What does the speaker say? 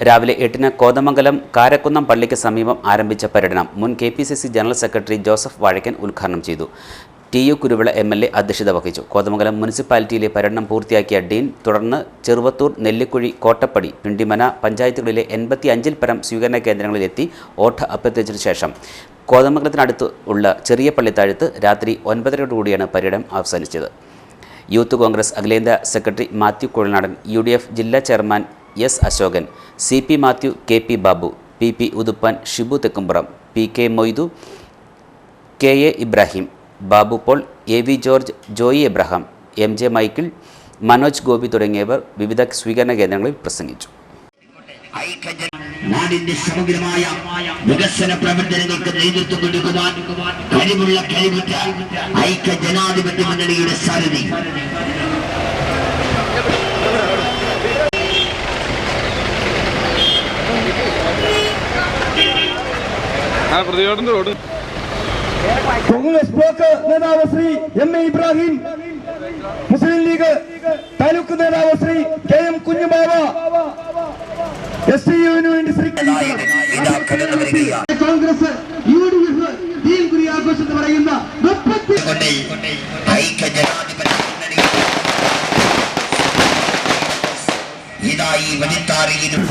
രാവിലെ 8-ന് കോതമംഗലം കാരക്കുന്നം പള്ളിക്ക് സമീപം ആരംഭിച്ച പര്യടനം മുൻ KPCC general secretary Joseph Vazhakkan ഉദ്ഘാടനം ചെയ്തു. TU കുരുവിള MLA അധ്യക്ഷത വഹിച്ചു. കോതമംഗലം മുനിസിപ്പാലിറ്റിയിലെ പര്യടനം പൂർത്തിയാക്കിയ ഡീൻ തുടർന്ന് ചെറുവത്തൂർ, നെല്ലിക്കുഴി, കോട്ടപ്പടി, പിണ്ടിമന പഞ്ചായത്തുകളിലെ 85-ൽ പരം സ്വീകരണ കേന്ദ്രങ്ങളിലെത്തി വോട്ട് അഭ്യർത്ഥിച്ചതിനു ശേഷം കോതമംഗലത്തിനടുത്ത് ഉള്ള ചെറിയ പള്ളിത്താഴത്ത് രാത്രി 9:30 പര്യടനം അവസാനിച്ചത്. യൂത്ത് കോൺഗ്രസ് അഖിലേന്ത്യാ സെക്രട്ടറി മാത്യു കുഴൽനാടൻ, UDF ജില്ലാ chairman S. Ashokan, CP Mathew, KP Babu, PP Uthuppan, Shibu Thekkumpuram, PK Moithu, KA Ibrahim, Babu Paul, AV George, Joy Abraham, MJ Michael, Manoj Gopi തുടങ്ങിയവർ വിവിധ സ്വീകരണ കേന്ദ്രങ്ങളിൽ പ്രസംഗിച്ചു. നാടിന്റെ സമഗ്രമായ വികസന പ്രവർത്തനങ്ങൾക്ക് നേതൃത്വം കൊടുക്കുവാൻ കഴിവുള്ള കഴിവുറ്റ ഐക്യ ജനാധിപത്യ മുന്നണിയുടെ സാരഥി കോൺഗ്രസ് ബ്ലോക്ക് നേതാവ് ശ്രീ MA ഇബ്രാഹിം, മുസ്ലിം ലീഗ് താലൂക്ക് നേതാവ് ശ്രീ KM കുഞ്ഞുബാവ, STUവിനു വേണ്ടി ശ്രീ കോൺഗ്രസ് UDF ദീൻ കുരി ആഘോഷം എന്ന് പറയുന്ന ഇതായി വനിതാറിയിലും